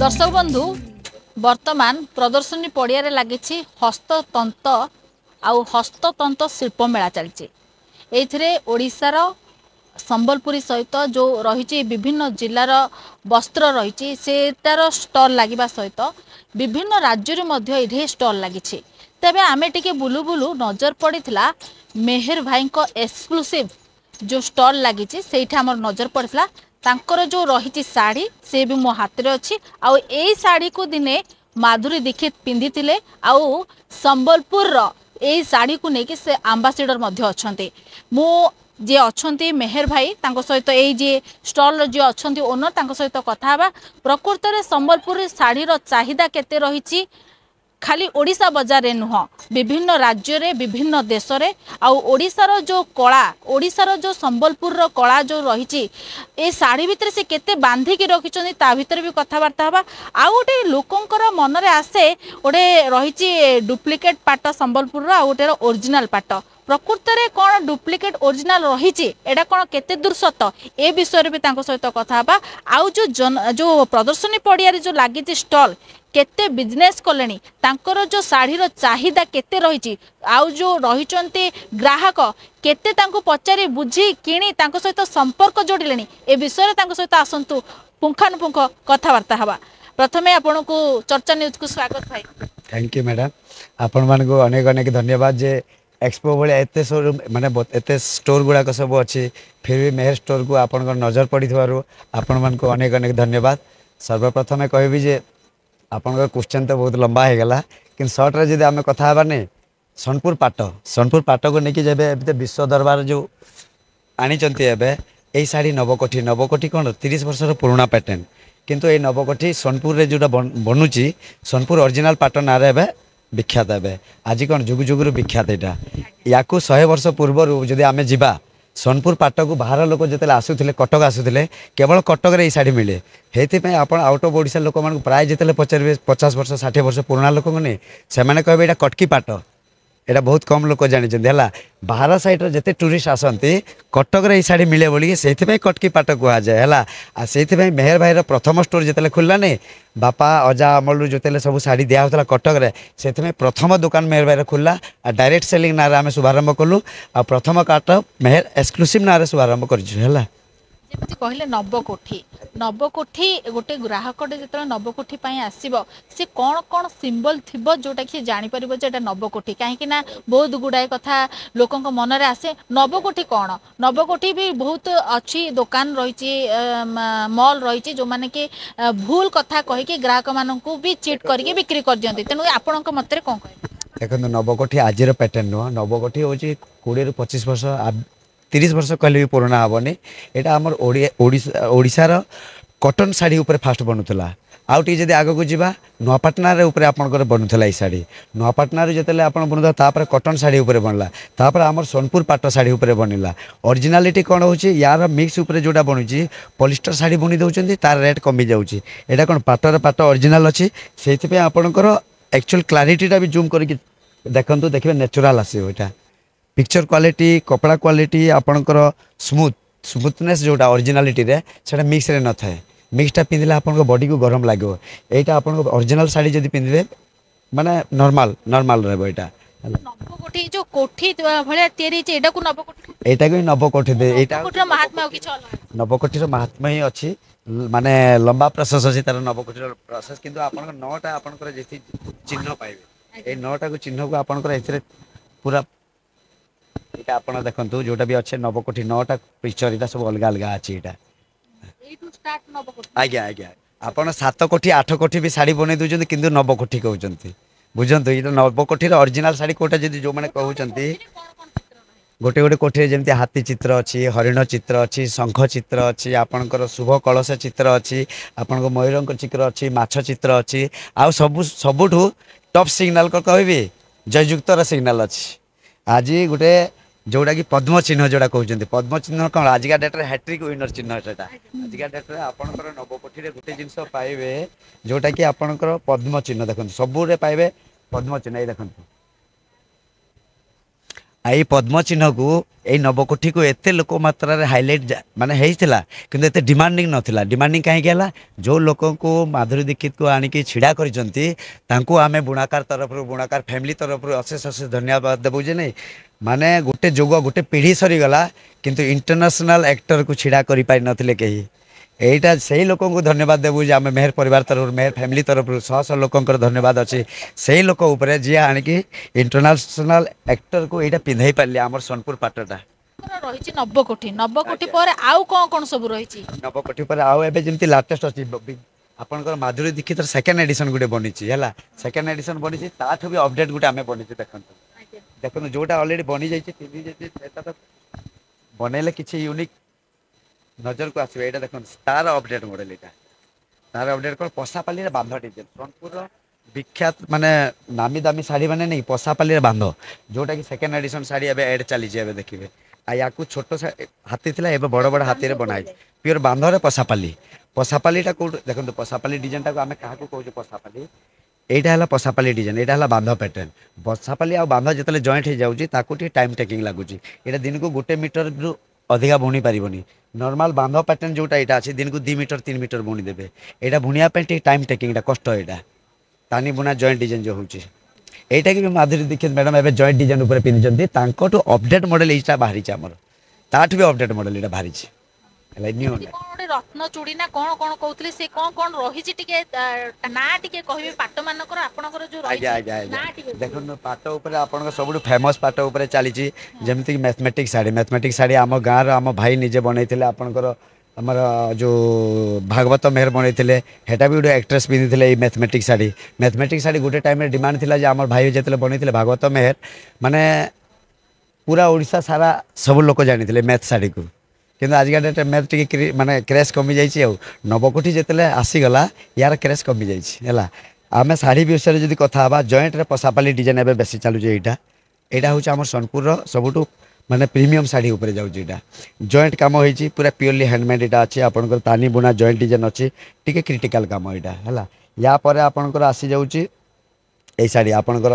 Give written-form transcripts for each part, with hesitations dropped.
दर्शक बंधु वर्तमान प्रदर्शनी पड़िया लगी हस्ततंत आउ हस्ततंत शिल्प मेला चलती ओडिशार संबलपुरी सहित जो रही विभिन्न जिलार वस्त्र रही सेटार स्टल लगे सहित विभिन्न राज्य स्टल लगी तेबे आमे टिके बुलु बुलु नजर पड़ा मेहर भाई एक्सक्लूसिव जो स्टल लगी आमर नजर पड़ा तांकर जो रही शाढ़ी से भी मो हाथ में अच्छी आउ ए शाढ़ी को दिने माधुरी दीक्षित पिंधि आउ संबलपुर ए शाढ़ी को लेकिन से आंबासीडर अच्छे मो जे अच्छे मेहर भाई सहित ये स्टल जे अच्छे ओनर सहित कथा प्रकृत में संबलपुर शाढ़ीर चाहिदा केते रही खाली ओडिशा बजार नुह विभिन्न राज्य रे विभिन्न देश रे आउ ओडिशार जो कला ओडिशार जो संबलपुर कला जो रही ए शाढ़ी भितर से केते बांधिकी रखिछन ता भितर भी कथबार्ता हवा आउ गोटे लोकंकर मन रे आसे गोटे रही डुप्लिकेट पाट संबलपुर आ गोटे ओरिजिनल पाट प्रकृत में कौन डुप्लिकेट ओरिजिनल रही एटा कौन केते दूर सत ए विषय भी सहित कथा हवा आउ जो प्रदर्शनी पड़िया जो लगी स्टल केते बिजनेस कलेनी तांकर जो शाढ़ीर चाहिदा केते रही आउ जो रही ग्राहक केते तांको पचारि बुझी किणी तांको सहित संपर्क जोड़िले ए विषय सहित आसंतु पुंखानुपुंख कथबार्ता हवा प्रथमे आपन को चर्चा न्यूज को स्वागत भाई। थैंक यू मैडम आपण मान को अनेक अनेक धन्यवाद जे एक्सपो भाई एत शोरूम माने एत स्टोर गुड़ाक सब अच्छी फिर भी मेहर स्टोर को आपण नजर पड़ी आपण मान को अनेक अनेक धन्यवाद। सर्वप्रथम कहबी जे आपण क्वेश्चन तो बहुत लंबा हो गला कि सर्ट रे जदि आम कथा हेबानी सोनपुर पाट को लेकिन जब विश्व दरबार जो आनी यही शाढ़ी नवकोठी कौन 30 वर्षर पुराना पैटर्न किंतु ये नवकोठी सोनपुर रे जोटा बनूची सोनपुर ओरिजिनल पाट ना रे विख्यात है आज कौन जुग जुगु विख्यात यहाँ या 100 वर्ष पूर्व जदि आम जा सोनपुर पाट को बाहर लोक जो आसूले कटक आसूले केवल कटक रे शाढ़ी मिले से आप आउट ऑफ ओडिशा लोक मान प्राय जिते पचारे 50 वर्ष 60 वर्ष पुराना लोक नहीं से कहे यहाँ कटकी पाट एटा बहुत कम लोक जानी बाहर साइड जिते टूरिस्ट आसती कटक रे शाढ़ी मिले बोलिए से कटकी पाट कहुए से मेहर भाई प्रथम स्टोर जिते खुलला नहीं बापा अजा अमल जो सब शाढ़ी दिया कटक रे से प्रथम दुकान मेहर भाई खुलला डायरेक्ट सेलिंग ना आम शुभारंभ कलु आ प्रथम काट मेहर एक्सक्लूसिव ना शुभारंभ कर कहले नवकोठी गोटे ग्राहक जो नवकोठी आसब सी कौन कौन सिंबल थी जोटा कि जापर जो नवकोठी कहीं बहुत गुड़ाए कथा लोक मन में आसे नवकोठी कौन नवकोठी भी बहुत अच्छी दुकान रही मॉल रही जो मैंने कि भूल कथा कहीकि ग्राहक मान भी चिट करके बिक्री कर दिखते तेणु आपण मत कौन कह देखो नवकोठी आज पैटर्न नुह नवकोठी हूँ 20 ରୁ 25 वर्ष 30 वर्ष कहले भी पुराना हेनी यहाँ आम ओडिशार कटन शाढ़ी उपर फास्ट बनूला आउ टी जब आग को जावा नुआपाटना आपंकर बनूला शाढ़ी नुआपाटना जो आप बनूता कटन शाढ़ी उपर बनला तापर आम सोनपुर पाट शाढ़ी उपर बनला ओरिजिनालिटी कौन हो यार मिक्स उपर जोटा बनूची पॉलिस्टर शाढ़ी बुनी दौरान तार रेट कमी जाऊँगी यहाँ कौन पाटर पाट ओरिजिनाल अच्छी से आपंकर एक्चुअल क्लारिटीटा भी जूम करके देखते देखिए नेचुराल आसो यहाँ पिक्चर क्वालिटी कपड़ा क्वालिटी आपणकर स्मूथनेस जोटा ओरिजिनालिटी रे सेटा मिक्स रे न थाए मिक्सटा पिंधले आपन बॉडी को गरम लागो एटा आपन ओरिजिनल साड़ी जदी पिंधबे माने नॉर्मल रहबो एटा नवकोठी जो कोठी भलिया तयारी छै एटा को नवकोठी एटा को नवकोठी दे एटा नवकोठी महात्मा कि छल नवकोठी रो महात्मा ही अछि माने लंबा प्रोसेस अछि तार नवकोठी रो प्रोसेस किंतु आपन नौटा आपन जेति चिन्ह पाइबे ए नौटा को चिन्ह को आपन एथिरे पूरा यहाँ आप देखो जोटा भी अच्छे नवकोठी 9टा पिक्चर यहाँ सब अलग अलग अच्छी आज्ञा आज्ञा आपड़ 7 कोठी 8 कोठी भी शाढ़ी बन दूसरी कि नवकोठी कहते बुझंतु ये नवकोठी ओरिजिनल शाढ़ी कोटा जी जो मैंने कहते गोटे गोटे कोठी जमी हाथी चित्र अच्छी हरिण चित्र अच्छी शंख चित्र अच्छी आपणकर शुभ कलश चित्र अच्छी आपण मयूर चित्र अच्छी माछ चित्र अच्छी आउ सबुठ टॉप सिग्नल कहबी जययुक्तर सिग्नल अच्छी आज गोटे जोटा कि पद्म चिन्ह जोड़ा कहते पद्म चिन्ह कौन आजिका डेट रे हैट्रिक विनर चिन्ह से आजिका डेट रे आपणकर नवकोठी गोटे जिनस पाइबे जोटा कि आपणकर पद्म चिन्ह देखो सबुरे पाइबे पद्म चिन्ह ये देखो आई पद्म चिन्ह को यही नवकोठी को एते लोक मात्रा रे हाइलाइट माने हेइथिला किंतु एते डिमांडिंग नथिला डिमांडिंग काहे गेला जो लोक को माधुरी दीक्षित को आनिकी छिड़ा करिसंती तांको आमे बुणाकार तरफ बुणाकार फैमिली तरफ अशेष अशेष धन्यवाद देबु जे नै माने गोटे जुग गोटे पीढ़ी सरी गला किंतु इंटरनेशनल एक्टर को छिड़ा करि पाइ नथिले केही एटा सही लोक को धन्यवाद देबु जे आमे मेहर परिवार तरफ मेहर फैमिली तरफ शह शह लोकंकर धन्यवाद अछि सही लोक ऊपर जे आनिकी इंटरनेशनल एक्टर को एटा पिंधाई पारले हमर सोनपुर पाटटा रही नवकोठी नवकोठी पर आउ कौन कौन सब रही नवकोठी पर आउ एबे जेमती लेटेस्ट अछि आपनकर माधुरी दीक्षित सेकंड एडिशन गुटे बनिछि हला सेकंड एडिशन बनिछि ताठो भी अपडेट गुटे आमे बनिछि देखंतु देखंतु जोटा ऑलरेडी बनि जाइछि टीवी जे एटा तो बनेले किछि यूनिक नजर को आसबे एटा देखंतु स्टार अपडेट मॉडल एटा स्टार अपडेट कर पसापाली रे बांध डिजाइन सोनपुर विख्यात माने नामी दामी साड़ी माने नहीं पसापाली रे बांध जोटा कि सेकंड एडिशन साड़ी एबे ऐड चली जे एबे देखिबे आ याकू छोटो हाथी थिला एबे बड़ बड़ हाथी रे बनाई प्योर बांध रे पसापाली पसापालीटा को देखंतु पसापाली डिजाइन टा को आमे काहा को कहू पसापाली एटा हला पसापाली डिजाइन एटा हला बांध पैटर्न पसापाली आ बांध जतले जॉइंट हे जाउची ताकू टी टाइम टेकिंग लागुची एटा दिन को 1 मीटर रु अधिका बुणी पारिबनी नॉर्मल बांध पैटर्न जोटा एटा अछि दिन को 2 मीटर 3 मीटर बुणी देबे एटा बुनिया पे टी टाइम टेकिंग टा कष्ट एटा तानी बुना जॉइंट डिजाइन जो होची एटा कि माधुरी दीक्षित मैडम एबे जॉइंट डिजाइन ऊपर पिनचंती तांको टू अपडेट मॉडल एटा बाहरी छ हमर ताठ भी अपडेट मॉडल एटा बाहरी छ एला न्यू कोन रत्न चूड़ी ना कोन कोन कहउतली से कोन कोन रही छि टिके ना टिके कहबे पाट मानकर आपनकर जो रही ना टिके देखन पाट ऊपर आपनकर सबुठ फेमस पाट ऊपर चली छि जेमति कि मैथमेटिक्स साड़ी हम गाँव आम भाई निजे बनैथिले आपनकर हमर जो भागवत मेहर बनैथिले हेटा भी गोटे एक्ट्रेस पिंधिथिले मैथमेटिक्स साड़ी गोटे टाइम रे डिमांड थिला जे हमर भाई जेतले बनैथिले भागवत मेहर माने पूरा ओडिसा सारा सब लोक जानिथिले मैथ साड़ी को किंतु आज डेट मैथ टिके माने क्रेज कमी जाइछि आ नवकोठी जेतले आसी गला यार क्रेज कमी जाइछि हला आमे साड़ी विषय जदी कथा बा जॉइंट रे पसापाली डिजाइन एबे बेसी चालू जे एटा होछि हमर सोनपुर रो सबुटु माने प्रीमियम साड़ी ऊपर जाउछि एटा जॉइंट काम होइछि पूरा प्योरली हैंडमेड एटा अछि आपनकर तानी बुना जॉइंट डिजाइन अछि टिके क्रिटिकल काम एटा हला या परे आपनकर आसी जाउछि ए साड़ी आपनकर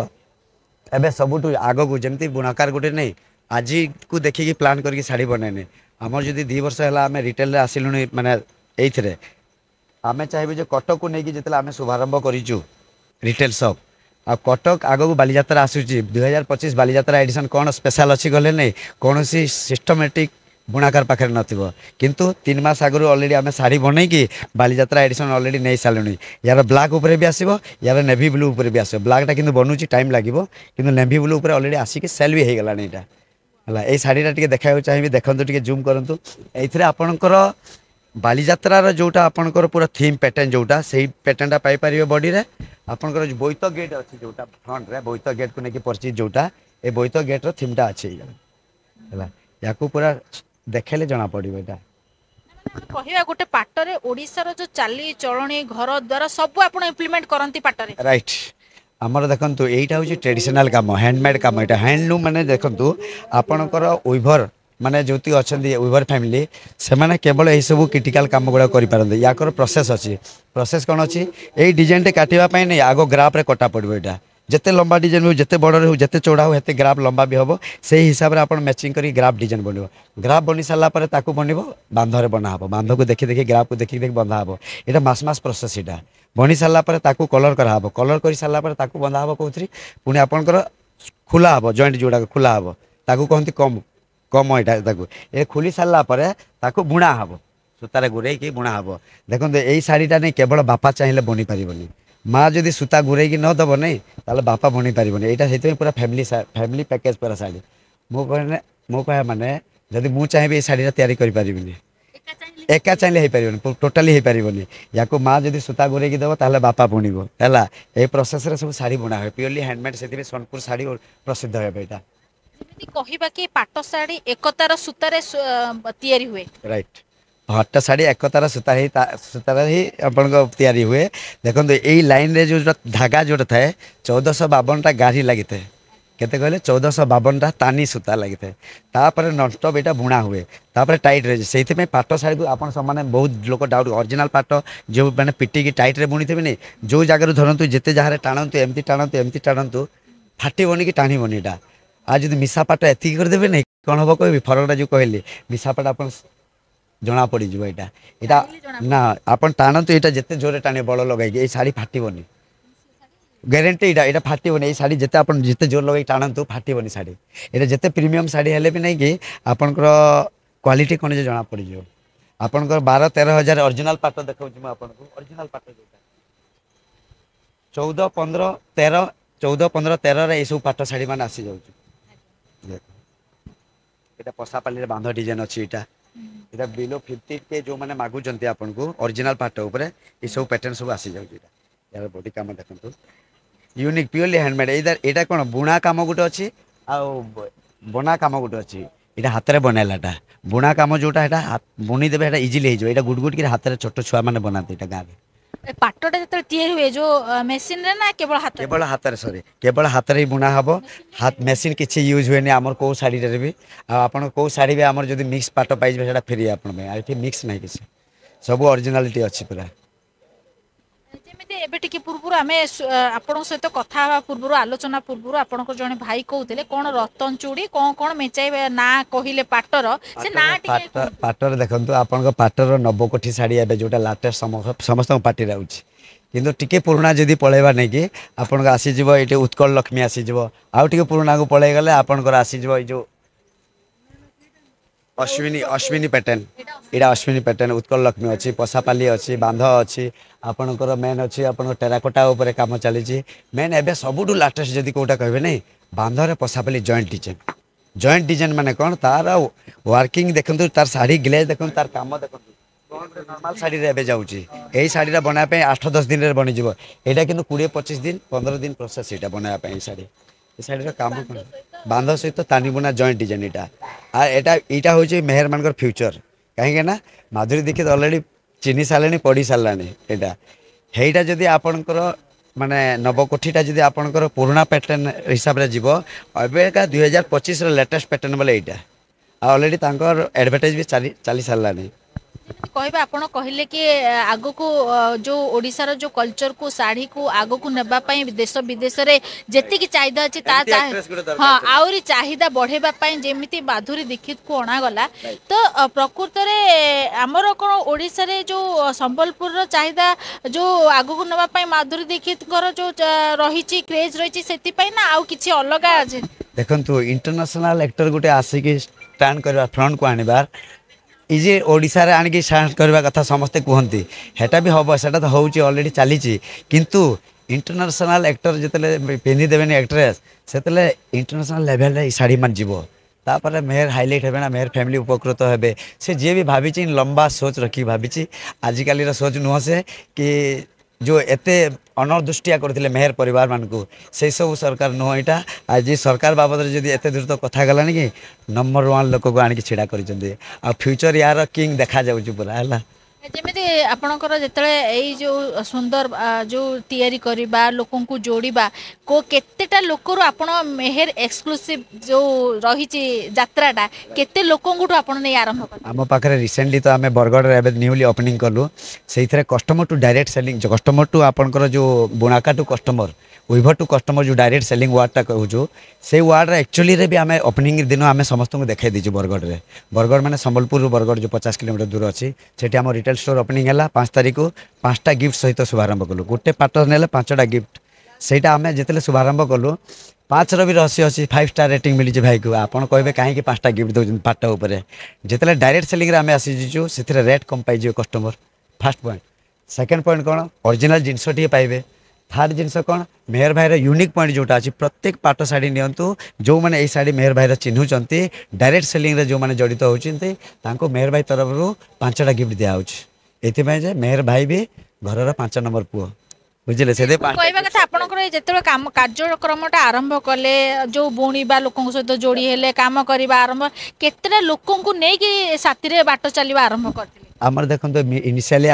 एबे सबुटु आगो को जेमति बुनाकार गोटे नै आज को देखिकी प्लान करके साड़ी बनेने आमर जदि 2 वर्ष है आम रिटेल आसिलुनी माने एइथरे आमे चाहिए जे कटक को लेकिन जितले आमे शुभारंभ करिचु रिटेल शॉप आ कटक आगो को बालीजात्रा आसुची 2025 बालीजात्रा एडिशन कौन स्पेशल अच्छी गले नहीं कौन सी सिस्टमेटिक बुणाकार पाखे नथिबो किंतु 3 मास आगु ऑलरेडी आमे साड़ी बनै की बालीजात्रा एडिशन ऑलरेडी नहीं सालुनी यार ब्लैक ऊपर भी आसीबो यार नेवी ब्लू ऊपर भी आसीबो ब्लैक टा किंतु बनुची टाइम लागिबो किंतु नेवी ब्लू ऊपर ऑलरेडी आसी के सेल भी हे गला नैटा हला ए साड़ीटा टिके देखायो चाहिबे देखंतु टिके जूम करंतु एइथरे आपनकर बालीजात्रा रो जोटा आपनकर पूरा थीम पैटर्न जोटा सेही पैटर्नटा पाई परिबे बॉडी रे आपनकर जो बोइतो गेट अछि जोटा फ्रंट रे बोइतो गेट को नेकी परची जोटा ए बोइतो गेट रो थीमटा अछि हला याकू पूरा देखेले जना पड़िबो एटा कहिया गोटे पाटरे ओडिसा रो जो चाली चलणी घर द्वारा सब आपण इंप्लीमेंट करंती पाटरे राइट आमर देखंतु एइटा होची ट्रेडिशनल काम हैंडमेड काम एटा हैंडलूम माने देखंतु आपनकर उइभर माने जोती अछंदी उइभर फैमिली से माने केवल एही सब क्रिटिकल काम गुडा करि पारंदी याकर प्रोसेस अछि प्रोसेस कोन अछि एई डिजाइन टे काटिबा पय नै आगो ग्राफ रे कटा पड़बो एटा जते लंबा डिजाइन हो जते बड़ हो जते चौड़ा हो हेते ग्राफ लंबा भी होबो सेही हिसाब रे आपण मैचिंग करी ग्राफ डिजाइन बनिबो ग्राफ बनि साला परे ताकू बनिबो बांध रे बना हबो बांध को देखि देखि ग्राफ को देखि देखि बंधा हबो एटा मास मास प्रोसेस एटा बनी साला परे ताकू कलर करा हबो कलर करि साला परे ताकू बंधा हबो कोथरी पुनी आपनकर खुला हबो जॉइंट जोडा खुला हबो ताकू कहंती कम कम एटा ताकू ए खुली साला परे ताकू बुणा हबो सुतारे गुरै की बुणा हबो देखन एई साड़ीटा नै केवल बापा चाहिए बनि परिबनी माँ जदि सूता गुरै की न दब नहीं ताले बापा बनि परिबनी एटा सेते पूरा फैमिली पैकेज पूरा साड़ी मो कहे माने जदि मु चाहिए ए साड़ीटा तैयारी करि परिबनी एका चाहिए हे परिबनी टोटली हे परिबनी याको माँ जदि सूता गुरै की दब ताले बापा बुणिबो हैला ए प्रोसेस रे सब साड़ी बुणा है प्योरली हैंडमेड सेते सोनपुर साड़ी प्रसिद्ध है बेटा कहिबा कि पाट साड़ी एकतार सूतारे तैयारी हुए राइट हट्ट साड़ी एकतार सूता ही अपन तैयारी हुए देखो यही लाइन रे जो धागा जोटा थाए 1452 गाढ़ी लगी थाए केते कहले 1452 तानी सूता लगी थाए तापर नॉनस्टॉप एटा बुणा हुए तापर टाइट रे सेति में पाट साड़ी को अपन समान बहुत लोक डाउट ओरिजिनल पाट जो माने पिटी की टाइट रे बुणी थेबे नै जो जगह धरंतु जेते जहारे टाणंतु एमती टाणंतु फाटी बनी की टाणी बनी एटा आज जो मिसा पाट एति करदेवे नहीं कौन हम कह फरकटा जो कहली मिसा पाट आप जना पड़ जाए यहाँ यहाँ ना आप टाणतु यहाँ जिते जोरे टाणे बड़ लगे ये शाढ़ी फाटबनी ग्यारंटी यहाँ फाटबनी ये शाढ़ी जिते आप जिते जोर लगे टाणतु फाटबनी शाढ़ी यहाँ जिते प्रीमियम शाढ़ी हेले भी नहीं कि आपंकर क्वालिटी कौन जो जना पड़ जाए आपंकर 12-13 हजार ओरिजिनल पाट देखा आपको ओरिजिनल पाट जो 14-15-13 ये सब पाट शाढ़ी मान आसी जाऊँ पशापाली बांध डिजाइन अच्छी यहाँ बिलो 50 के जो मैंने मागुंट आपन को ओरिजिनल पाट उपर ये सब पैटर्न सब आसी जाऊँ यार बॉडी काम देखो यूनिक प्योरली हैंडमेड यहाँ कौन बुणा काम गोटे अच्छी आ बना काम गोटे अच्छी यहाँ हाथ में बनैलाटा बुणा काम जोटा है बुनी देवे इजिली हो गुट गुट हाथ में छोट छुआ मैंने बनाते यहाँ गाँव में पाटटा जो तैयारी हुए जो मेसिन रे ना केवल हाथ में सॉरी केवल हाथ में बुना हम हाथ मेसीन किसी यूज हुए आमर कौ शाढ़ी भी आप कौ शाढ़ी भी आमर जो मिक्स पाट पाइबे फ्री आप मिक्स ना किसी सब ओरिजिनालिटी अच्छी पूरा एबे टिके पूर्व आम आपण सहित कथा पूर्व आलोचना पूर्व आपण जड़े भाई कहते कौन रतन चूड़ी कौन कौन मेचाई ना कहले पाटर से ना पाटर देखो आपण पाटर 90 कोठी शाढ़ी ए जोटा लाटेस्ट समस्त पार्टी रोचे किंतु टिके पुराणा जदि पलैबा नहीं कि आपन आसीज ये उत्कल लक्ष्मी आसीज आउ टे पुराणा को पलैग गले आपंकर आसीज जो अश्विनी पैटर्न यहाँ अश्विनी पैटर्न उत्कल लक्ष्मी अच्छी पशापाली अच्छी बांध अच्छी आपणकर मेन अच्छी आप टेराकोटा उपर कम चली मेन एवं सबुठ लाटेस्ट जदि कौटा कहे नहीं बांधरे पशापाली जॉइंट डिजाइन माने कौन तार वर्किंग देखो तार शाढ़ी ग्लेज देखो तार काम देखो नॉर्मल शाढ़ी रे जाऊँगी यही शाढ़ी बनाया 8-10 दिन में बनीज यहाँ कि 20-25 दिन 15 दिन प्रोसेस यहाँ बनाया शाढ़ी शाढ़ी काम कौन बांध सहित तानी बुना जॉइंट डिजाइन यहाँ हूँ मेहर मान फ्यूचर कहीं ना माधुरी दीक्षित ऑलरेडी चिन्ह सारे पढ़ी सारे यहाँ जदि आपणकर माने 90 कोठीटा जदि आपणकर पुराना पैटर्न हिसाब से जीव एबेका 2025 लेटेस्ट पैटर्न बोले यहाँ ऑलरेडी एडवर्टाइज भी चली सारे कहबे आपण कहले कि आगो को जो ओडिसार जो कल्चर को साड़ी को आगो को नेबा पई देश विदेश रे जेति की चाहिदा अछि ता हां आउरी चाहिदा बढ़ेबा पई जेमिति माधुरी दीक्षित को अणा गला तो प्रकृत रे हमर कोन ओडिसा रे जो संबलपुर रो चाहिदा जो आगो को नेबा पई माधुरी दीक्षित कर जो रहिछि क्रेज रहिछि सेति पई ना आउ किछि अलगा अछि देखंतु इंटरनेशनल एक्टर गुटे आसी कि स्टैंड करबा फ्रंट को आनिबार इजे ओडिसा रे आनिकी स्टैंड करबा कथा समस्ते कहती हेटा भी हम से होची ऑलरेडी चली किंतु इंटरनेशनल एक्टर जिते पिंधि देवेनि एक्ट्रेस से इंटरनेशनल लेवल रे शाढ़ी मान जीव तापर मेहर हाईलाइट हे ना मेहर फैमिली उपकृत हे से जी भी भावी लंबा सोच रखी भावी आजिकल सोच नुह से कि जो एते अनदृष्टिया करते मेहर परिवार मानक से सब सरकार नुह यहाँ आज सरकार बाबद जब एत दूर तो कथा गलानी कि नंबर 1 लोक को आनिक छिड़ा कर फ्यूचर यार किंग देखा जाऊँ पूरा है जमी आपणकर जो जो सुंदर जो तैयारी करवा लोक को जोड़वा को केतेटा लोकर आपण मेहर एक्सक्लूसिव जो रही यात्राटा केते लोक आपण नहीं आरंभ कर आम पाखे रिसेंटली तो आम बरगढ़ न्यूली ओपनिंग कलु से customer to direct selling customer to आपंकर जो बुणाका टू कस्टमर विभर टू कस्टमर जो डायरेक्ट सेलिंग वार्डटा कहूँ से वार्ड एक्चुअली रे भी आम ओपनिंग दिन आम समस्त को देखा दीजिए बरगढ़ मैंने संबलपुर बरगढ़ जो 50 किलोमीटर दूर अच्छी से आम रिटेल स्टोर ओपनिंग है 5 तारीख को 5टा गिफ्ट सहित शुभारंभ कलु गोटे पार्टनर ने 5टा गिफ्ट से आम जिते शुभारंभ कलु 5 भी रहस्य अच्छी 5 स्टार रेटिंग मिली भाई को आपड़ कहे कहीं 5टा गिफ्ट दौरान पार्ट उपर जिते डायरेक्ट सेलिंग आम आसीचु से रेट कम पाइज customer first point second point कौन ओरिजिनल जिनस टी पाइबे थर्ड जिनस कौन मेहर भाईर यूनिक पॉइंट जोटा अच्छी प्रत्येक पाट शाढ़ी नियंतु जो मैंने शाढ़ी मेहर भाईर चिन्हुंट डायरेक्ट सेलिंग रे जो मैंने जड़ित होती मेहर भाई तरफ 5टा गिफ्ट दिखाई जे मेहर भाई भी घर 5 नंबर पुओ बुझे से कहवा कथा आपनकर जेतेबे काम कार्यक्रमटा आरंभ कले जो बुणीबा लोकन सहित जोड़ी हेले काम करबा आरंभ केतेटा लोकन को नै कि साथी रे बाट चलीबा आरंभ करथिले आमर देखो इनिशियली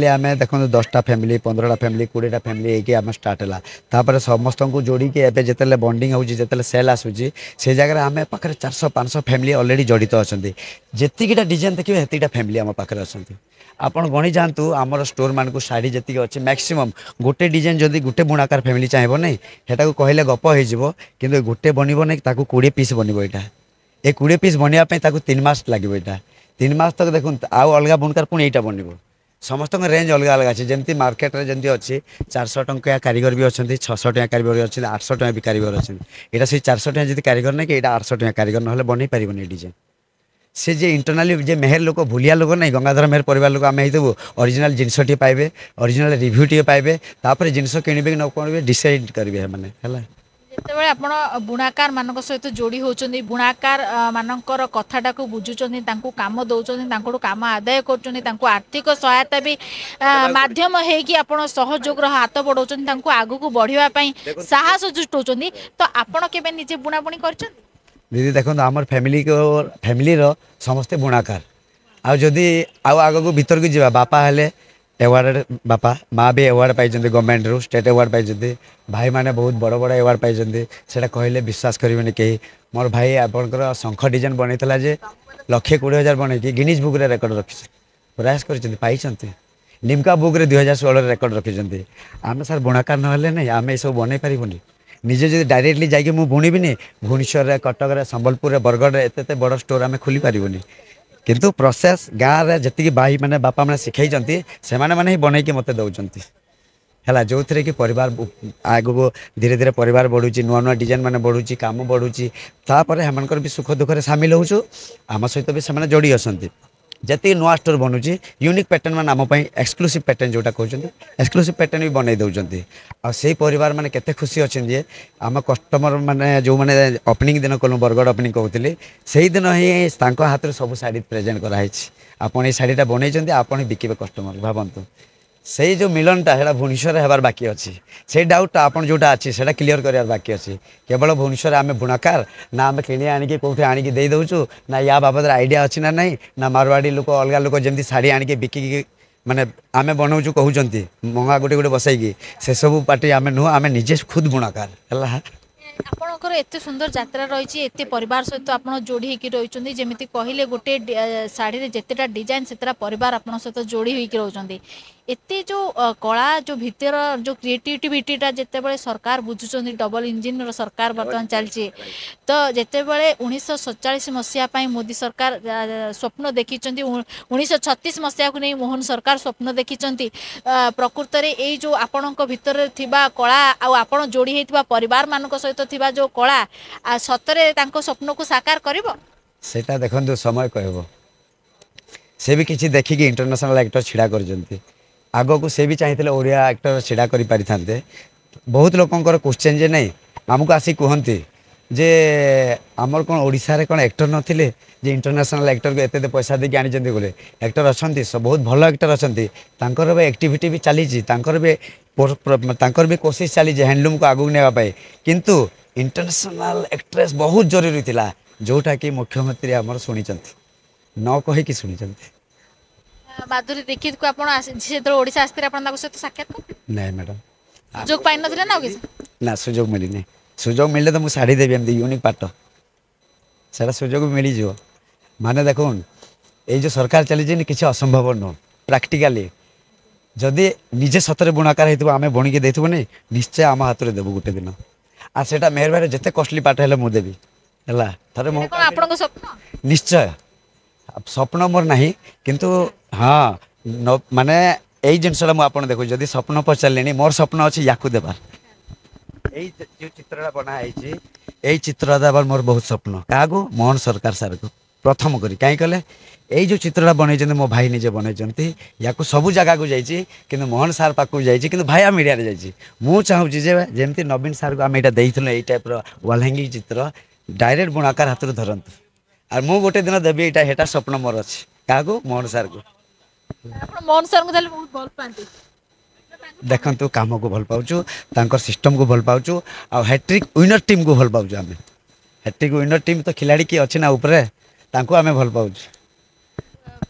आम देखो 10टा फैमिली 15टा फैमिली 20टा फैमिली एक आम स्टार्ट है तापर समस्त को जोड़ी के एबे जिते बॉन्डिंग होते सेल आसूँ से जगह आम पाखे 400-500 फैमिली ऑलरेडी जड़ित अच्छा जीटा डिजाइन देखिए हेतिकटा फैमिली आम पाखे अच्छा आपड़ गणी जातु आमर स्टोर मान को शाढ़ी जी अच्छे मैक्सिमम गोटे डिजाइन जदि गोटे बुणाकार फैमिली चाहिए नहीं हेटा कहले गप हो कि गोटे बनब नहीं 20 पीस बनब यहाँ ये 20 पीस बनवाई 3 मास लगे यहाँ 3 मास तक देखो आउ अलग बुणकार पुणी यहाँ बनब समस्त रेंज अलग अलग अच्छे जमी मार्केट में जमी अच्छी 400 टंका कारीगर भी अच्छा 600 टका कारीगर अच्छे 800 टका भी कारीगर अच्छे यहाँ से 400 टका जी कारीगर नहीं कि यहाँ 800 टका कारीगर ना बनई पारे डिजाइन से जे इंटरनाली जे मेहर लोक भूलिया लोक नहीं गंगाधर मेहर परिवार लोक आम हो ओरिजिनल जिनसटी पाइबे ओरिजिनल रिव्यू टी पाइबे तापर जिनस किणवे कि न किणवे डिसाइड करेंगे मैंने है ଯେତେବେଳେ ଆପଣ ବୁଣାକାର ମାନଙ୍କ ସହିତ ଯୋଡ଼ି ହେଉଛନ୍ତି ବୁଣାକାର ମାନଙ୍କର କଥାଟାକୁ ବୁଝୁଛନ୍ତି ତାଙ୍କୁ କାମ ଦେଉଛନ୍ତି ତାଙ୍କଠୁ କାମ ଆଦାୟ କରୁଛନ୍ତି ତାଙ୍କୁ ଆର୍ଥିକ ସହାୟତା ବି ମାଧ୍ୟମ ହେଇକି ଆପଣ ସହଯୋଗର ହାତ ବଢ଼ାଉଛନ୍ତି ତାଙ୍କୁ ଆଗକୁ ବଢ଼ିବା ପାଇଁ ସାହସ ଜୁଟଉଛନ୍ତି ତ ଆପଣ କେବେ ନିଜେ ବୁଣାବୁଣି କରିଛନ୍ତି दीदी देखो आम फैमिली समस्ते बुणाकार आदि आग को भीतर को जा बापा हेले एवार्ड बापा माँ भी एवार्ड पाई गवर्नमेंट रू स्टेट एवार्ड पाई भाई माने बहुत बड़ बड़ एवार्ड पाई से कहले विश्वास करेंगे कहीं मोर भाई आपंकर शंख डिजाइन बनईला जे 1,20,000 बनई गिनीज बुक रे रेकर्ड रखी प्रयास कर निमका बुक रे 2016 रेकर्ड रखी आम सर बुणाकार ना नहीं आम ये सब बनई पारूनी निजे जो डायरेक्टली जाकि मुझे बुणबी भुवनेश्वर कटक संबलपुर बरगढ़ एत बड़ स्टोर आम खोली पारूनी किंतु प्रोसेस गाँव में जी भाई मैंने बापा मैंने शिखई से मैंने ही बनईकी मत दौरान है जो थे कि परिवार आग को धीरे धीरे परिवार बढ़ुची नुआ नुआ डिजाइन मैंने बढ़ुची काम बढ़ुची तापर हेमंकर भी सुख दुख सामिल होचु आम सहित भी से जोड़ी असंती जी नुआ स्टोर बनूची यूनिक पैटर्न मान आम एक्सक्लूसिव पैटर्न जोटा कहते एक्सक्लूसिव पैटर्न भी बनई दौरान आई परिवार मैंने केते खुशी अच्छे जे आम कस्टमर मैंने जो मैंने ओपनिंग दिन कलु बरगढ़ ओपनिंग कहते से दिन ही हाथ में सब शाढ़ी प्रेजेंट कराई आपड़ ये शाढ़ीटा बनई आपड़ बिके कस्टमर भावतु से जो मिलनटा है भुवनेश्वर होबार बाकी अच्छी से डाउटा आप जोटा अच्छी से क्लीयर कर बाकी अच्छी केवल भुवनेश्वर आम बुणाकार ना आम किणी आणिकी कौटे आणिकी दे दौचु ना या बाबद आइडिया अच्छी ना नहीं ना मारवाड़ी लोक अलग लोक जमी शाढ़ी आणिकी बिकिकी माने आम बनाऊँ कहते मंगा गोटे गोटे बसैकी से सब पार्टी आम नुह आम निजे खुद बुणाकार है आपणकर एत सुंदर यात्रा रही एत परिवार सहित आप जोड़ी होकर रही जमी कहले गोटे शाढ़ी जितेटा डिजाइन से परिवार आप सहित जोड़ी होकर रोचे एत जो कला जो भितर जो क्रिएटिविटीटा जितेबाला सरकार बुझुं डबल इंजिन सरकार बर्तमान चलती तो जितेबाला 1947 मसीहा मोदी सरकार स्वप्न देखी 1936 मसीहा को नहीं मोहन सरकार स्वप्न देखी प्रकृत में यही जो आपण भितर थिबा कला आपण जोड़ी होता परिवार मान सहित थिबा जो कला सतरे स्वप्न को साकार करिवो सेटा देखंतु समय कहबो से भी किसी देखिकी इंटरनेशनल एक्टर छिड़ा कर आग को से भी चाहिए ओडिया एक्टर छिड़ा कर पारि थांते बहुत लोकंकर क्वेश्चन जे नहीं आमको आसी कहते जे आमर कौन ओडिशा रे कौन एक्टर नथिले जे इंटरनेशनल एक्टर को एते पैसा देके आनी जंती बोले एक्टर अच्छी बहुत भल एक्टर अच्छी तांकर भी एक्टिविटी भी चली तांकर भी कोशिश चली हैंडलूम को आगू नेवाई किंतु इंटरनेशनल एक्ट्रेस बहुत जरूरी थिला जोटा कि मुख्यमंत्री आमर शुणी न कहीकि शुणी माधुरी दीक्षित को आप ओडिशा आसते सहित साक्षात नहीं मैडम सुजोग पाई नथिले ना ना सुजोग मिलनी सुजोग मिलले तो मुझे शाढ़ी देवी एमती यूनिक पाट से सुजोग मिल जाव माने देखो ये जो सरकार चली किसी असंभव नुह प्राक्टिकाली जदि निजे सतरे बुणाकार होती आम बुणिकी देथु नहीं निश्चय आम हाथ में देव गोटे दिन आ सेटा मेहर भाई जिते कस्टली पाठ है मुझे देवी है थे निश्चय स्वप्न मोर ना किंतु हाँ माने यही जिनसा मुझे देखो जदि स्वप्न पचारे मोर स्वप्न अच्छी या देवार यही जो चित्रटा बनाई यही चित्र देवार मोर बहुत स्वप्न क्या मोहन सरकार सार को प्रथम करी कहीं कले यही जो चित्रटा बनई मो भाई निजे बनई या सबू जगह को जाइए कि मोहन सार पाक जाइए भाया मीडिया जाइए मुझे चाहूँगी जमी नवीन सार को आम यहाँ टाइप वाल हैंगिंग चित्र डायरेक्ट बुणाकार हाथ धरतु और मु गोटे दिन देवी यहाँ हेटा स्वप्न मोर अच्छी क्या मोहन सार को मोहन सर को बहुत भल पाती देखु कम को भल पाचु सिस्टम को भल पाचु आ हैट्रिक विनर टीम को भल पाचु आम हैट्रिक विनर टीम तो खिलाड़ी किए अच्छी ना उपरे तांको आमे भल पाचु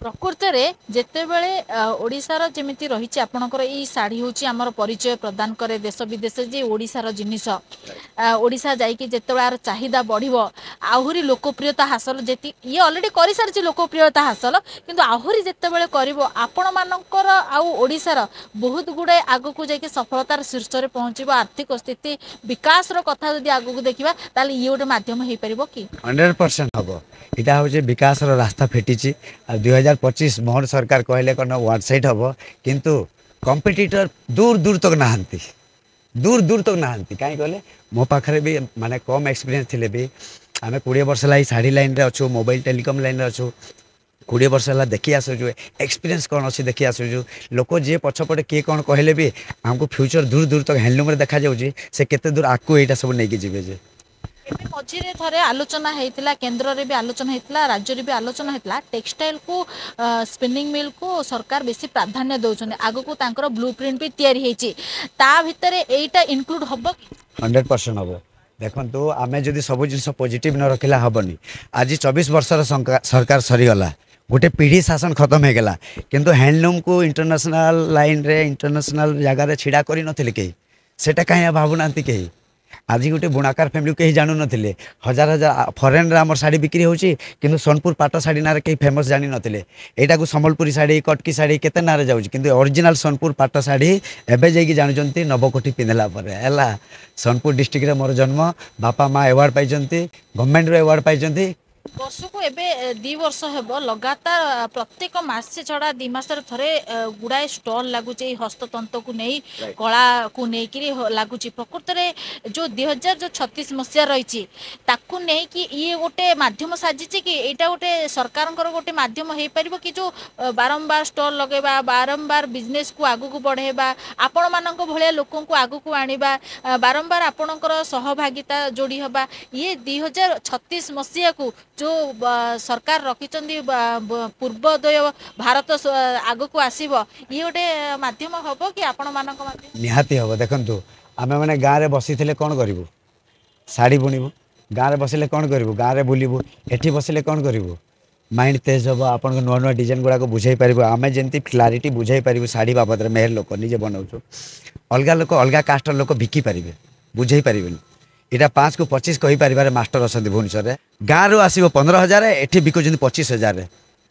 ପ୍ରକୃତରେ ଯେତେବେଳେ ଓଡ଼ିଶାର ଯେମିତି ରହିଛି ଆପଣଙ୍କର ଏଇ ଶାଢ଼ୀ ହେଉଛି ଆମର ପରିଚୟ ପ୍ରଦାନ କରେ ଦେଶ ବିଦେଶ ଯେ ଓଡ଼ିଶାର ଜିନିଷ ଓଡ଼ିଶା ଯାଇକି ଯେତେବେଳେ ଆର ଚାହିଦା ବଢ଼ିବ ଆହୁରି ଲୋକପ୍ରିୟତା ହାସଲ ଯେତି ଇଏ ଅଲରେଡ଼ି କରିସାରିଛି ଲୋକପ୍ରିୟତା ହାସଲ କିନ୍ତୁ ଆହୁରି ଯେତେବେଳେ କରିବ ଆପଣମାନଙ୍କର ଆଉ ଓଡ଼ିଶାର ବହୁତ ଗୁଡ଼ାଏ ଆଗକୁ ଯାଇକି ସଫଳତାର ଶୀର୍ଷରେ ପହଞ୍ଚିବ ଆର୍ଥିକ ସ୍ଥିତି ବିକାଶର କଥା ଯଦି ଆଗକୁ ଦେଖିବା ତାହେଲେ ଇଏ ଗୋଟେ ମାଧ୍ୟମ ହେଇପାରିବ କି 100% হব এটা হচ্ছে বিকাশর রাস্তা ফিটিছি আর 2025 মোহন সরকার কহিলে কোন ওয়ান সাইড হব কিন্তু কম্পিটিটর দূর দূর তক নাহান্তি দূর দূর তক নাহান্তি কাই কলে মো পাখরে বি মানে কম এক্সপीरियंस থিলে বি আমি 20 বর্ষ লাই শাড়ি লাইন রে অছু মোবাইল টেলিকম লাইন রে অছু 20 ବର୍ଷ ହେଲା ଦେଖି ଆସୁଛୁ ଏକ୍ସପିରିଏନ୍ସ କ'ଣ ଅଛି ଦେଖି ଆସୁଛୁ ଲୋକ ଯିଏ ପଛପଟେ କିଏ କ'ଣ କହିଲେ ବି ଆମକୁ ଫ୍ୟୁଚର ଦୂର ଦୂର ତକ ହ୍ୟାଣ୍ଡଲୁମ୍ରେ ଦେଖାଯାଉଛି ସେ କେତେ ଦୂର ଆଗକୁ ଏଇଟା ସବୁ ନେଇକି ଯିବେ ଯେ ଏବେ ମଝିରେ ଥରେ ଆଲୋଚନା ହେଇଥିଲା କେନ୍ଦ୍ରରେ ବି ଆଲୋଚନା ହେଇଥିଲା ରାଜ୍ୟରେ ବି ଆଲୋଚନା ହେଇଥିଲା ଟେକ୍ସଟାଇଲକୁ ସ୍ପିନିଂ ମିଲ୍କୁ ସରକାର ବେଶୀ ପ୍ରାଧାନ୍ୟ ଦେଉଛନ୍ତି ଆଗକୁ ତାଙ୍କର ବ୍ଲୁ ପ୍ରିଣ୍ଟ ବି ତିଆରି ହେଇଛି ତା ଭିତରେ ଏଇଟା ଇନକ୍ଲୁଡ ହବ 100% ହବ ଦେଖନ୍ତୁ ଆମେ ଯଦି ସବୁ ଜିନିଷ ପଜିଟିଭ ନ ରଖିଲା ହବନି ଆଜି 24 ବର୍ଷର ସରକାର ସରିଗଲା गोटे पीढ़ी शासन खत्म हो गला किंतु हैंडलूम को इंटरनेशनल लाइन रे इंटरनेशनल जगह छिड़ा कर नथिले कहीं सेटा कहीं भावुना कहीं आज गोटे बुणाकार फैमिली कहीं जानू नथिले हजार हजार फरेन रे हमर साड़ी बिक्री होची किंतु सोनपुर पाट साड़ी नारे कहीं फेमस जानी नथिले एटा को संबलपुरी साड़ी कटकी साड़ी केते नारे जाउची किंतु ओरिजिनल सोनपुर पाट साड़ी एबे जाई जानुचंती नवकोटी पिंधला पर हैला सोनपुर डिस्ट्रिक्ट रे मोर जन्म बापा माँ अवार्ड पाइचंती गवर्नमेंट रे अवार्ड पाइचंती वर्ष को एबे 2 वर्ष हेब लगातार प्रत्येक मासे छड़ा 2 मासर थरे गुड़ाए स्टॉल लागुचे हस्ततंत्र को नहीं कला को नहीं लगुच प्रकृत में जो 2036 मसीहा रही ताकू नहीं कि ये गोटे माध्यम साजिचे कि यहाँ गोटे सरकार गोटे माध्यम हो पार कि जो बारंबार स्टॉल लगेबा बारंबार बिजनेस को आगू को बढ़ेबा आपण मानक भलिया लोकों को आगू को आनिबा बारंबार आपणकर सहभागिता जोड़ी हबा ये 2036 मसीहा को जो सरकार रखिंट पूर्वोदय भारत आग को आसब ये गोटे मध्यम हम कि आपण मानक निहाती हम देखु आम मैंने गाँव में बसी कौन करूँ शाढ़ी बुणबू गाँव में बसिले कौन करूँ गाँव में बुलू एटी बसिले कौन करूँ माइंड तेज हम आप नुआ नुआ डिजाइन गुड़ाक बुझे पार आम जमी क्लारीटी बुझे पारू शाढ़ी बाबद मेहर लोक निजे बनाऊँ अलग लोक अलग कास्टर लोक बिकी पारे बुझे पारे इटा 5 को 25 कही पारे मास्टर अच्छा भुवनेश्वर गाँव रू आसो 15,000 एटी बिकुं 25,000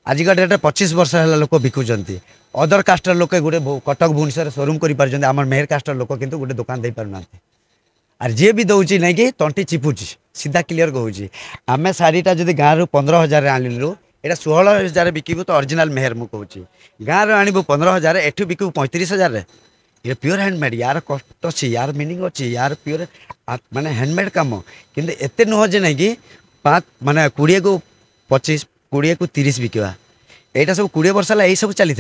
आजिका डेट्रे 25 वर्ष है लोक बिकुंट अदर कास्टर लोक गोटे कटक भुवनेश्वर शोरूम कर मेहर कास्टर लोक किंतु गोटे दुकान दे पार आर जी भी दौची नहीं कि तंटी चिपुची सीधा क्लीयर कहूँ आम शाढ़ीटा जब गाँव रू 15,000 आनिलु यहाँ 16,000 बिकबू तो ओरिजिनल मेहर मुझे कहूँ गाँव आणबू 15,000 एठू बिकबू 35,000 ये प्योर हैंडमेड यार कष्ट अच्छी यार मीनिंग अच्छी यार प्योर माने हैंडमेड कम किंतु एते नुह जे नहीं कि 5 माने 20 को 25 20 को 30 बिकवा यहाँ सब 20 वर्ष है यही सब चली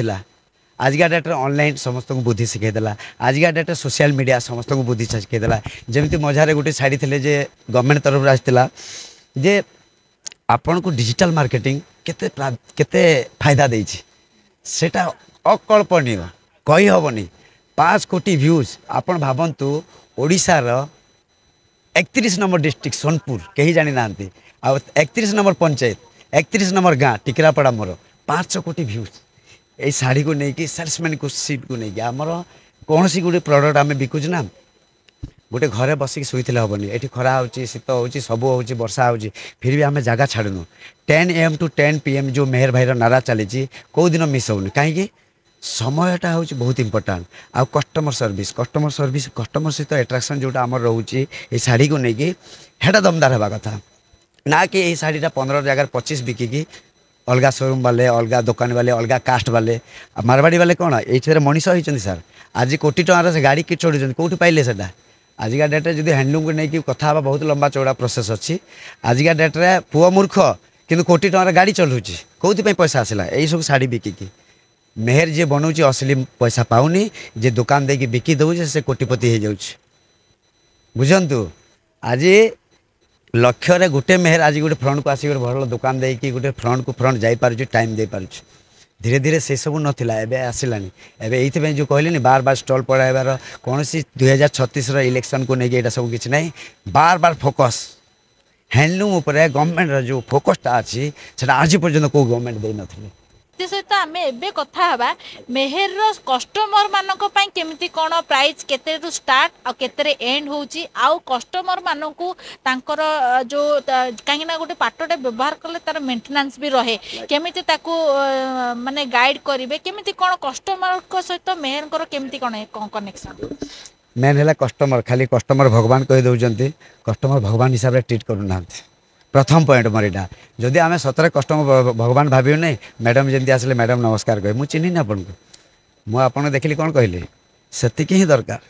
आजिका डेट्रे ऑनलाइन समस्त को बुद्धि शिखेदेला आजिका डेट्रे सोशल मीडिया समस्त को बुद्धि शिखेदेला जमी मझारे गोटे छाड़ी जे गवर्नमेंट तरफ आसाला जे आपण को डिजिटल मार्केटिंग केते केते फायदा देछि सेटा अकल्पनीय कही हेनी 5 कोटी व्यूज आपण भावतु ओडिशार 31 नंबर डिस्ट्रिक्ट सोनपुर कहीं जानी ना आ 31 नंबर पंचायत 31 नंबर गाँ टिकरापड़ा मोर 500 कोटी व्यूज ये शाढ़ी को लेकिन सेल्समैन को सीट को लेकिन आमर कौन सी गोटे प्रडक्ट आम बिकुच ना गोटे घरे बसिक शुईले हेनी ये खरा हो शीत हो सब हो वर्षा हो फिर भी आम जगह छाड़ू 10 AM to 10 PM जो मेहर भाईर नारा चली कौ दिन मिस होनी कहीं समयटा हूँ बहुत इंपोर्टाट आ कस्टमर सर्विस कस्टमर सहित एट्राक्शन जोटा आम रोचे ये शाढ़ी को लेकिन हेटा दमदार हवा कथा ना कि ये शाढ़ीटा 15 जगह 25 बिकिकी अलग शोरूम वाले अलग दुकान वाले अलग कास्ट वाले मारवाड़ी वाले कौन ये मनीष होती सर आज कोटी टकर से गाड़ी कि चढ़ुं कौटू पाइले से आजिका डेट्रे जब हैंडलूम को लेकिन कथा बहुत लंबा चौड़ा प्रोसेस अच्छी आजिका डेट्रे पुओ मूर्ख किंतु कोटी टकर गाड़ी चलुची कौन पैसा आसला यही सब शाढ़ी बिकिकी मेहर जे बनाऊँ असली पैसा पाऊनी जे दुकान देकी बिकी दौचे से कोटिपति हो जाऊँ बुझंतु आज लक्ष्य रे गोटे मेहर आज गोटे फ्रंट को आसिक भल दुकान देकी गोटे फ्रंट को फ्रंट जापर टाइम दे पार धीरे धीरे से सब नाला एवं आसलानी एवं ये जो कहले बार बार स्टल पड़ाइबार कौन 2036 इलेक्शन को लेकिन सब किसी ना बार बार फोकस हैंडलूम गवर्नमेंट जो फोकसटा अच्छी से आज पर्यटन कौ गवर्नमेंट दे नथिले सहित आम एबे कथा हवा मेहेर कस्टमर मानक पई केमिति कोन प्राइस केते रु स्टार्ट आ केते एंड होउची आउ कस्टमर मानकू तांकर जो कहीं ना गोटे पाटटे व्यवहार कले तार मेंटेनेंस भी रहे केमिति ताकू माने गाइड करिवे केमिति कोन कस्टमर को सहित मेहेर कर केमिति कोन कनेक्शन मेन है कस्टमर खाली कस्टमर भगवान कही दौरान कस्टमर भगवान हिसाब से ट्रीट करूना प्रथम पॉइंट मोर यहाँ जदि आम सतरे कस्टमर भगवान भाव नहीं मैडम जमी आसले मैडम नमस्कार कहे मुझे चिन्ह आपन को मुझे देखिली कौन कहली से ही दरकार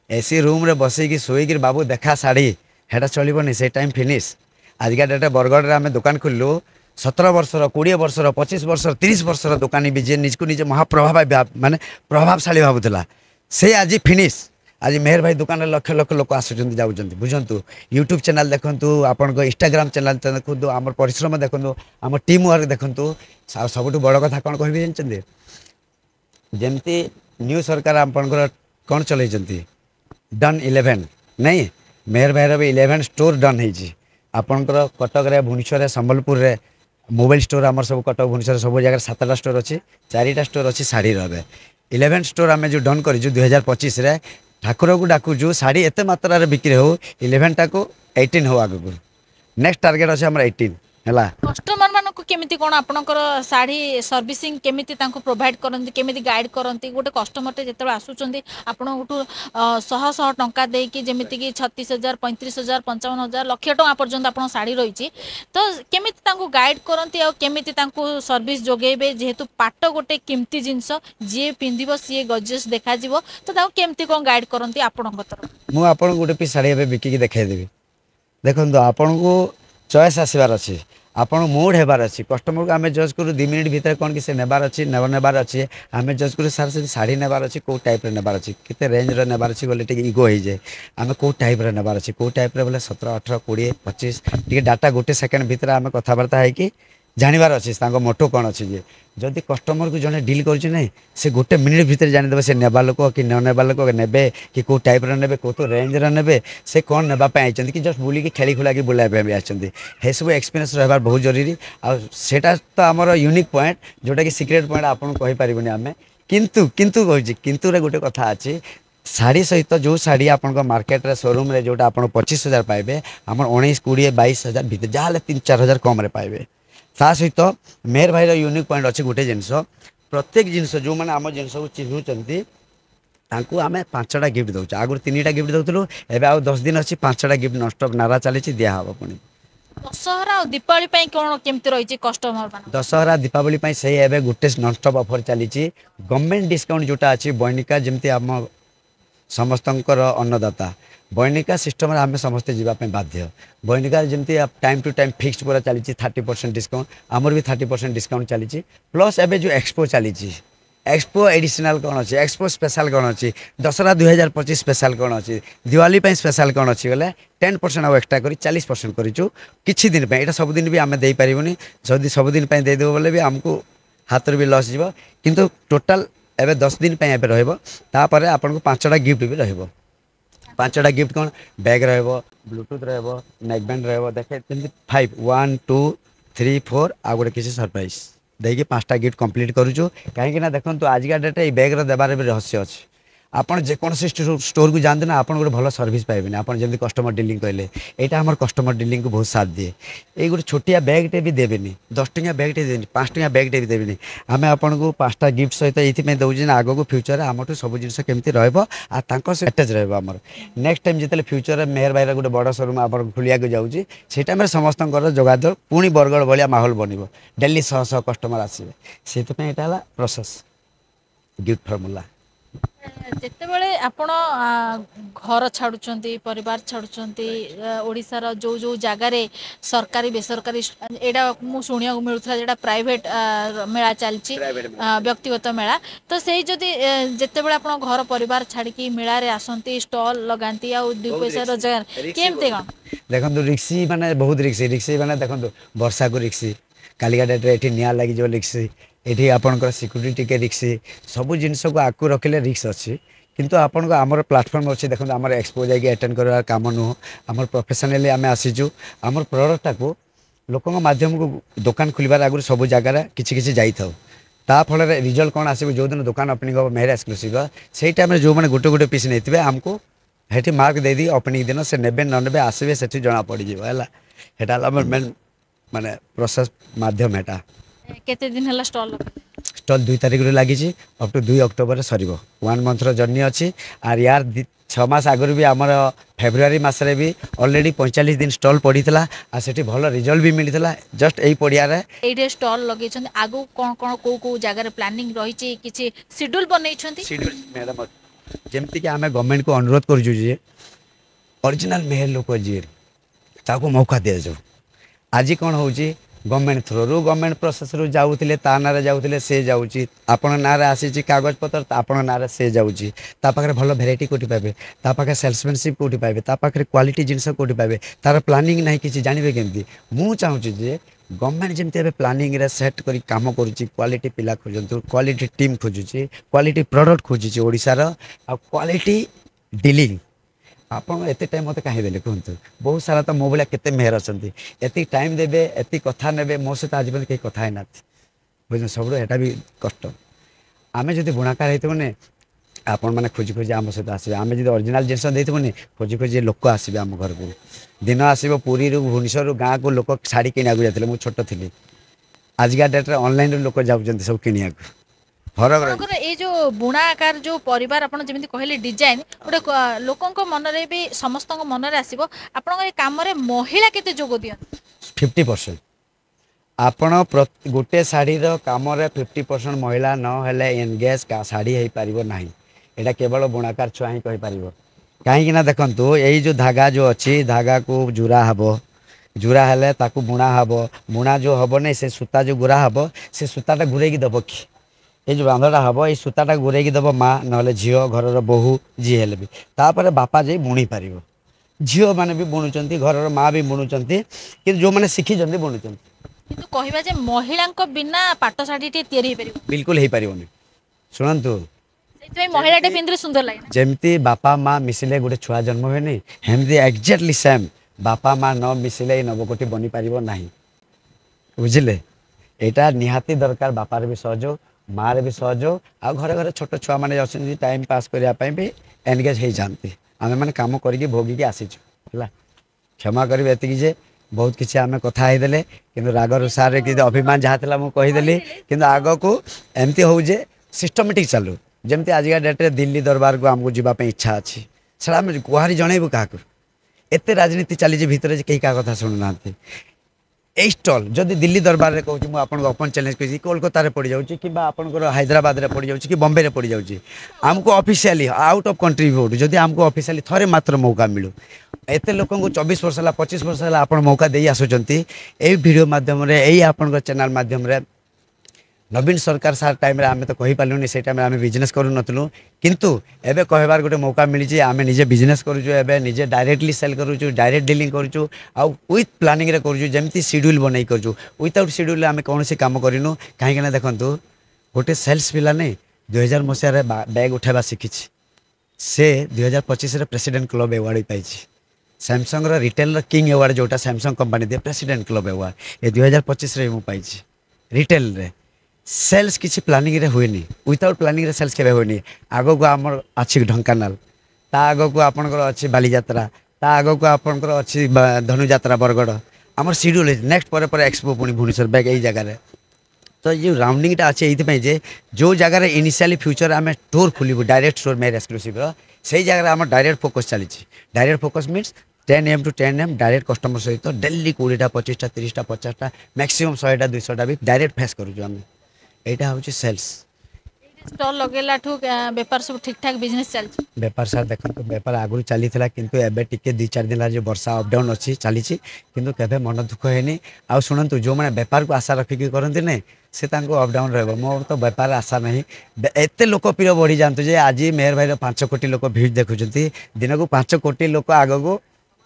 एसी रूम रे बसईकि शोक बाबू देखा शाढ़ी हेटा चलनी से टाइम फिनिश आजिका डेट बरगढ़ आम दुकान खोलू 17 वर्षर 20 वर्षर 25 वर्षर 30 वर्षर दुकानी भी जे निजको निजे महाप्रभाव माने प्रभावशाली भावुला से आज फिनिश आज मेहर भाई दुकान में लक्ष लक्ष लोक आसुँच जाऊँच बुझंतु यूट्यूब चैनल देखु आपण इंस्टाग्राम चैनल देखु आम परिश्रम देखु आम टीम वर्क देखु सब बड़ कथा कौन कह जानते जमती न्यू सरकार आपंकर कौन चल डन 11 नहीं मेहर भाई भी 11 स्टोर डन होपणकर कटक भुवनेश्वर संबलपुर रे मोबाइल स्टोर आम सब कटक भुवनेश्वर सब जगह 7टा स्टोर अच्छी 4टा स्टोर अच्छी शाढ़ी रे 11 स्टोर आम जो डन कर 2025 ठाकुर को डाकुचु शाढ़ी एत मात्रा बिक्री हो 11 टा को 18 हो आगु नेक्स्ट टार्गेट अच्छे आम 18 है कस्टमर मानक केमिति कोन आपनकर साड़ी सर्विसिंग केमिति तांको प्रोवाइड करंती केमिति गाइड करंती गोटे कस्टमर टे जेतेबे आसुचंदी आपण गोटू 100 टंका देई कि जेमिति कि 36,000 35,000 55,000 लाख टंका पर्यंत आपण साड़ी रहिची तो केमिति तांको गाइड करंती आ केमिति तांको सर्विस जोगेबे जेहेतु पाट गोटे कीमती जिंस जे पिंदिबो सी गजस देखा जिवो तो तांको केमिति कोन गाइड करंती आपणक तरफ मु आपण गोटे पीस साड़ी एबे बिकी देखाई देबी देखंतु आपण को चॉइस आसबार अच्छी आपण मूड हेबार अच्छी कस्टमर को आम जज करूँ 2 मिनट भितर कौन कि नेबार अच्छी नेबार अच्छी आम जज करूँ सार से शाढ़ी नेबार अच्छी कौ टाइप नेबार अच्छी केते रेंज रे नेबार अच्छी बोले टे इगो हो जाए आम कौ टाइप रे नेबार अच्छी कौ टाइप रे बोले 17 18 20 25 टे डाटा गोटे सेकेंड भितर आम कथबार्ता है जानवर अच्छे मोटो कौन अच्छी जे जदि कस्टमर को जड़े डील कर से गोटे मिनिट भितर जानीदे से नेबा लोक कि नेबा लोक ने कि कौ टाइप ने कौ तो रेंज ने से कौन नापी कि जस्ट बुलिकी खेली खुला बुलाई आते सब एक्सपीरियंस रहा बहुत जरूरी आटा तो आमर यूनिक पॉइंट जोटा कि सिक्रेट पॉइंट आपको कहीपर आम किंतु किंतु कहूँ किंतु रे गोटे कथा अच्छी शाढ़ी सहित जो शाढ़ी आप मार्केट रे शोरूम रे जोटा आप 25,000 पाइबे आम 19 20 22,000 भितर जहाँ 3-4 हजार कम पाइबे ता सहित मेहर भाई यूनिक पॉइंट अच्छे गोटे जिनस प्रत्येक जिनस जो मैंने आम जिनस को चिन्हुंट तांकू आम 5टा गिफ्ट दौर आगुरी 3टा गिफ्ट दौलू एवं आउ 10 दिन अच्छी 5टा गिफ्ट नॉनस्टॉप नारा चली दिहब पुणी दशहरा और दीपावली पई कोन केमती रही कस्टमर मान दशहरा दीपावली पई सही एबे गोटे नॉनस्टॉप ऑफर चली गवर्नमेंट डिस्काउंट जोटा अच्छी बनिका जमती आम समस्तंकर अन्नदाता बनिका सिस्टम आम समस्ते जावाई बाध्य बनिका जमी टाइम टू टाइम फिक्स पूरा चली 30% डिस्काउंट आमर भी 30% डिस्काउंट चली प्लस एबे जो एक्सपो चली एक्सपो एडिशनल कौन अच्छी एक्सपो स्पेशल कौन अच्छी दशहरा 2025 स्पेशल कौन अच्छी दिवाली पे स्पेशल कौन अच्छी गले 10% आउ एक्सट्रा कर 40% करूँ किसी दिन पे सब दिन भी आम दे पारूनी जदि सब दिन देदेव बोले भी आमको हाथ भी लस जीव किंतु टोटाल एबे 10 दिन पे एबे रहइबो तापर आपन को 5टा गिफ्ट भी रहइबो 5टा गिफ्ट कौन बैग रहइबो ब्लूटूथ रहइबो नेकबैंड रहइबो देखे 5 1 2 3 4 आ गोटे किसी सरप्राइज देखिए 5टा गिफ्ट कंप्लीट करूँ कहीं देखो आजिका डेट ये बैग देवार भी रहस्य अच्छे आपड़ जेकोसी स्टोर को जाते ना आप गोटे भल सर्विस पाइबे आप जमी कस्टमर डिलिंग कहले यहाँ आम कस्टमर डिलिंग को बहुत साथ दिए ये गोटे छोटिया बैगटे भी देवेनि 10 टंकिया बैगटे देवेनि 5 टंकिया बैगटे भी देवेनि आम आपन को 5टा गिफ्ट सहित ये दौर आग को फ्यूचर आम सब जिन केमती रटेज रमर नेक्स्ट टाइम जिते फ्यूचर मेहर भाई गोटे बड़ शोरूम आप खोलिया जाऊँगी से टाइम समस्त जोगाजोग पुणी बरगढ़ भाया माहौल बन डेली 100 कस्टमर आसवे से यहाँ प्रोसेस गिफ्ट फर्मूला जेतेबेले आपण घर छाड़ुचंती परिवार छाड़ुचंती ओडिसार जो जो जगार सरकारी बेसरकारी एडा मु शुणिया मिलुथला जेडा प्राइवेट मेला चलची व्यक्तिगत मेला तो सेही जदी जेतेबेले आपण घर परिवार छाड़की मेला रे आसंती स्टॉल लगांती आ दु पैसा रोजगार केमते कोन देखंतु रिक्सी माने बहुत रिक्सी माने देखंतु वर्षा को रिक्सी कालिका डेट रे एठी निया लागि जो रिक्सी ये आपंकर सिक्यूरीटी टिके रिक्स सब जिन को आकु रखिले रिक्स अच्छी किंतु आपन को आमर प्लाटफर्म अच्छी देखो आम एक्सपो जाकि अटेंड कर काम नुह आम प्रोफेशनली आम आसीचु आम प्रोडक्टा को लोक माध्यम को दुकान खोलबार आगु सब जगार किसी जाई ता फल रिजल्ट कौन आसो जो दिन दुकान ओपनिंग हम मेहर एक्सक्लूसिव से टाइम जो मैंने गोटे गोटे पीस नहीं आमको हेठी मार्क दे दी ओपनिंग दिन से नेबे न नेबे आसबे से जना पड़ीजा है मेन माने प्रोसेस माध्यम एटा केते दिन हला स्टॉल स्टल 2 तारिख लगी अप टू 2 अक्टोबर सर 1 मंथर जर्नी अच्छी आर यार 6 मास आगर भी आमर फेब्रुआरी मसरे भी ऑलरेडी 45 दिन स्टल पड़ीला आ सेठी भल रिजल्ट भी मिलता जस्ट यही पड़िया एइडे स्टॉल लगे आगु कोन कोन को जगह प्लानिंग रही किछि शेड्यूल बनै शेड्यूल मैडम जमती कि आम गवर्नमेंट को अनुरोध कर ओरिजिनल मेहर लोक जी ताको मौका दि जाऊ आज कौन हो गवर्नमेंट थ्रू गवर्नमेंट प्रोसेस रु जाऊले ता ना जाऊले से जाऊँगी आपण ना आसी कागज पत्र आपण ना से जाऊँगी पाखे भल भेराइटी कौटी पाइबे ता पाखे सेल्समैनशिप कौटी पाइबे ता पाखे क्वालिटी जिनस कौटी पाइबे तार प्लानिंग नहीं कि जानवे केमती मु चाहूँगी जे गवर्नमेंट जमी प्लानिंग रे सेट करी काम करुच्ची क्वालिटी पिला खोजतु क्वालिटी टीम खोजुची क्वालिटी प्रोडक्ट खोजुची ओडिशार आ क्वालिटी डीलिंग आपन एते टाइम मत कहीं देले कहतु बहुत सारा तो मो भाया केते मेहर अच्छा एति टाइम देबे एति कथा नेबे मो सहित आज कहीं कथा है ना बुझ सब एटा भी कष्ट आमे जदि बुणाकार होने आपण मैंने खोजी खोजी आम सहित आसबे आम जब ओरिजिनल जिनस देने खोजी खोजी लोक आसबे आम घर को दिन आसो पुरी भुवनेश्वर गाँव को लोक शाढ़ी किना जाते मुझे छोट थी आजका डेट्रे ऑनलाइन लोक जाऊँ सब किनिया फरक ये जो बुणाकार जो परिवार आप जमी कहले डिजाइन गोटे लोकों मन रे भी समस्त मन रे आसीबो आपन काम रे महिला केते जोग दियन 50% आपण गोटे शाढ़ी काम 50% महिला न हेले एनगेज का शाढ़ी हो पार ना यहाँ केवल बुणाकार छुआ ही कहीपर कहीं देखु यही जो धागा जो अच्छी धागा को जुरा हम जुरा हेले ताकू बुणा हम बुणा जो हम नहीं से सूता जो गुरा हम से सूताटा घूरेकी दब कि ये जो बांधटा हम ये सूताटा घूरेकी दब माँ ना झील घर बोहू जी हेले भी तापर बापा जाई बुणी पार झील मैंने भी बुणुंट घर माँ भी बुणुंट कि जो मैंने शिखी बुणुंट किंतु कहबा जे महिला बिना पाट शाढ़ी तैयारी हो पारिबो बिल्कुल हो पारिबोनी शुणु महिला पिंधि सुंदर लगे जमती बापा माँ मिसिले गोटे छुआ जन्म हुए नहीं हेमती एक्जाक्टली सेम बापा माँ न मिसिले नवकोटी बनी पार ना बुझे यहाँ निहाती दरकार बापार भी सहयोग माँ भी सहयोग आ घरे घरे छोट छुआ मैंने अच्छे टाइम पास करने भी एनगेज हो जाती आम मैंने कम करके भोगिकी आसीचु है क्षमा करी एति जे बहुत किसी आम कथा होदेले कि राग रुषार कि अभिमान जहाँ था मुझे कहीदेली कि आग को एमती हो सिस्टमेटिक चलू जमती आजिका डेट्रे दिल्ली दरबार को आमको जावाई इच्छा अच्छी से आम गुहारी जनइबू क्या एत राजनीति चली भितर कहीं क्या कथा शुणुना यही स्टल जदि दिल्ली दरबार में कहूँ मुझे आपको ओपन चैलेंज कर कोलकाता पड़ जाऊँगी कि आपंकर हैदराबाद में पड़ जाऊँगी कि बम्बे में पड़ जाऊँगी आमको ऑफिशियली आउट ऑफ कंट्री भी उठू जदि आमको ऑफिशियली थरे मात्र मौका मिलू एत लोक 24 वर्ष है 25 वर्ष है आप मौका दे आसुँच यही भिडियो मध्यम यही आपण चैनल मध्यम नवीन सरकार सार टाइम आम तो कही पार्लुनि से टाइम आम बिजनेस करूँ किंतु एबे कहबार गोटे मौका मिली आम निजे बिजनेस करुचे निजे डायरेक्टली सेल करुचु डायरेक्ट डीलिंग करुचु आउ विथ प्लानिंग रे करुचु जमती शेड्यूल बनई करुचु विदाउट शेड्यूल आम कौन काम करूँ कहीं देखु गोटे सेल्स पिला नहीं 2000 मसीह बैग उठावा शिखी से 2025 प्रेसिडेंट क्लब अवार्ड पाई सैमसंग रिटेल किंग अवार्ड जोटा सैमसंग कंपनी दिए प्रेसिडेंट क्लब अवार्ड ये 2025 रे पाई रिटेल रे सेल्स किसी प्लानिंग रे हुए विदाउट प्लानिंग रे सेल्स केबे हुए आग को आमर अच्छी ढंकानाल ता आग को आपंकर अच्छी बालीजात्रा ता आग को आपंकर अच्छी धनुजात्रा बरगढ़ आमर शेड्यूल नेक्स्ट पर एक्सपो पुणी भुवनेश्वर बैग यही जगह तो ये राउंडिंगटा अच्छे ये जो जगार इनिशियली फ्यूचर आम स्टोर खोलू डायरेक्ट स्टोर मेरे एक्सक्लूसिव से जगह आम डायरेक्ट फोकस चली direct focus means 10 AM to 10 AM direct customer सहित डेली 20टा 25टा 30टा 50टा मैक्सिमम 100टा 200टा भी डायरेक्ट फेस करूँ आम यहाँ हूँ सेल्स स्टॉल लगेला ठू बेपार सब ठीक ठाक बिजनेस चल बेपार सार देखो बेपार आगु चली किंतु एबे टिके 2-4 दिन जो वर्षा अपडाउन अच्छी चली किंतु केबे मन दुख है आ शुणु जो मैंने बेपार को आशा रखिकी करते ना से अपडाउन रहा मोर तो बेपार आशा नहीं एत लोकप्रिय बढ़ी जातु जे आज मेहर भाई 5 कोटी लोक भिड़ देखुं दिन को 5 कोटी लोक आग को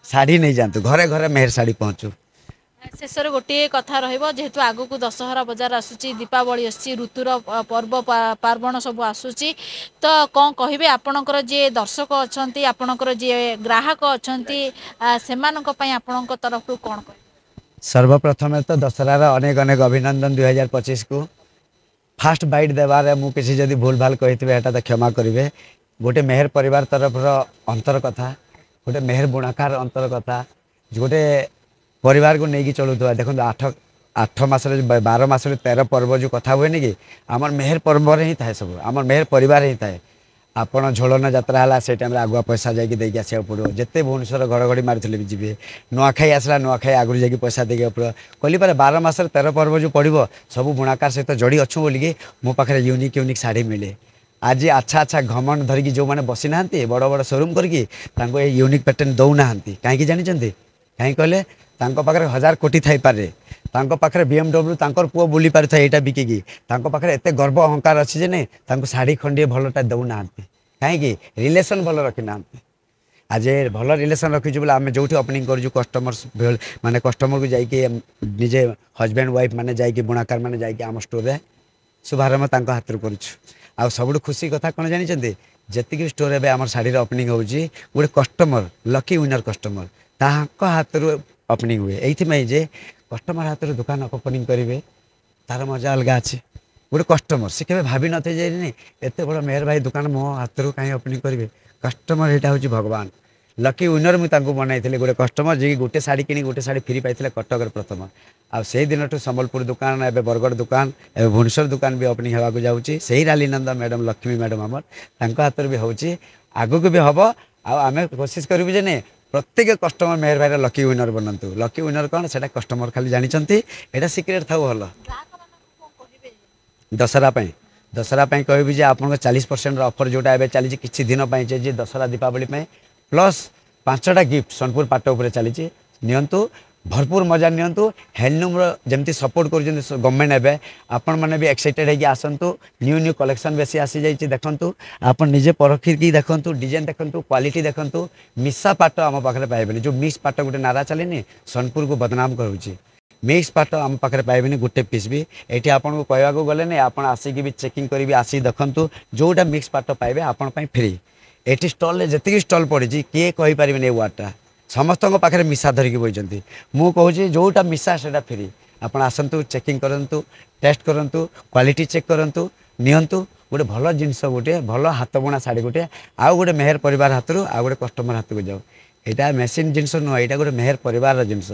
शाढ़ी नहीं जातु घरे घरे मेहर शाढ़ी पहुँचू शेष गोटे कथा जेहेतु आग को दशहरा बजार आसूची दीपावली आसूची ऋतुर पर्व पार्वण सब आसूची तो कौन कहे आपणकर जे दर्शक अच्छा आपणकर जे ग्राहक अच्छा से आपण तरफ कौन कह सर्वप्रथम तो दशहरार अनेक अनेक अभिनंदन 2025 को फास्ट बाइट देवार मु किसी जदि भूल भाल कही एटा तो क्षमा करेंगे। गोटे मेहर परिवार तरफ अंतर कथा गोटे मेहर बुणाकार अंतर कथा गोटे परिवार को लेकिन चलुवा देखो 8 मास 12 मास 13 पर्व जो कथा हुए कि आमर मेहर पर्व ही थाए सब आमर मेहर परिवार ही थाए। आपण झोलन यात्रा है से टाइम आगुआ पैसा जाकि देकी आसो पड़ो जिते भुवनेश्वर घड़घड़ी मारे भी जी नुआखाई आसला नुआखाई आगुरी जाकि पैसा देके पड़ो कहली पर 12 मास 13 पर्व जो पड़ो सब बुणाकार सहित जड़ी अच्छु बोलिकी मो पाखे यूनिक यूनिक शाढ़ी मिले। आज अच्छा अच्छा घमंड धरिकी जो मैंने बसी ना बड़ बड़ शोरूम करके यूनिक पैटर्न दौना कहीं जानते कहीं कहले पाखे 1000 कोटी थी पारे पाखे BMW तांकर पुओ बुली पारि था यहाँ बिकिकी पाखे एत गर्व अहंकार अच्छी जे शाढ़ी खंडे भलटा दौना कहीं रिलेसन भल रखी ना आज भल रिलेसन रखीचु बोले आम जो ओपनिंग करूँ कस्टमर्स माने कस्टमर को जाइए निजे हजबैंड वाइफ मैंने जाइए बुणाकार मैंने जाइए आम स्टोर रे शुभारंभ तांको हाथ करुछु आ सब खुशी कथा कौन जानते जी स्टोर ए आम शाढ़ी ओपनिंग होगी गोटे कस्टमर लकी विनर कस्टमर तांको हाथ ओपनिंग हुए ये जे कस्टमर हाथ दुकान ओपनिंग करेंगे तार मजा अलग अच्छे गोटे कस्टमर सी केवे भाभी नथे जे नहीं एत बड़ मेहर भाई दुकान मो हाथ कहीं ओपनिंग करेंगे कस्टमर यहाँ हूँ भगवान लकी विनर मुझे बनाई गोटे कस्टमर जी गोटे शाढ़ी किणी गोटे शाढ़ी फ्री पाई कटक प्रथम आ से दिन संबलपुर दुकान एवं बरगढ़ दुकान एवं भुवनेश्वर दुकान भी ओपनिंग होगा जाऊँगी से रालीनंद मैडम लक्ष्मी मैडम आमर हाथ भी होगी आगक भी हम आम कोशिश करूँ जे नहीं प्रत्येक कस्टमर मेहर भाई लकी विनर बनतु लकी विनर कौन से कस्टमर खाली जानते यहाँ सिक्रेट था भल दशहरा कहि आपको 40% ऑफर जोटा एवं चली किसी दिन चाहिए दशहरा दीपावली प्लस 5टा गिफ्ट सोनपुर पाट उपर चली नियंतु भरपूर मजा नियंतु हैंडलूम जमती सपोर्ट कर गवर्नमेंट एवं आपण मैंने भी एक्साइटेड है आसतु न्यू कलेक्शन बेसी आसी जाइए देखु आप निजे परखी देखु डिजाइन देखु क्वालिटी देखु मिसा पाट आम पाखे पाइबे जो मिक्स पाट गोटे नारा चलेनी सोनपुर को बदनाम करुच्ची मिक्स पाट आम पाखे पाइबे गोटे पीस भी ये आपको कहवाक गले नहीं आप आसिक भी चेकिंग करी आसी देखु जोटा मिक्स पाट पाइबे आपण फ्री ये स्टल जी स्टल पड़ी किए कहीपर ये वार्डटा समस्त पाखे मिसा धरिकी बोलते मु कहूँ जोटा मिसा से फ्री आप आसतु चेकिंग करूँ टेस्ट करूँ क्वालिटी चेक करूँ नियंतु गोटे भल जिनस गोटे भल हाथ बुणा शाढ़ी गोटे आउ गोटे मेहर परिवार हाथ आउ गोटे कस्टमर हाथ को जाऊ यहाँ मेसीन जिनस नुह यहाँ गोटे मेहर परिवार जिनस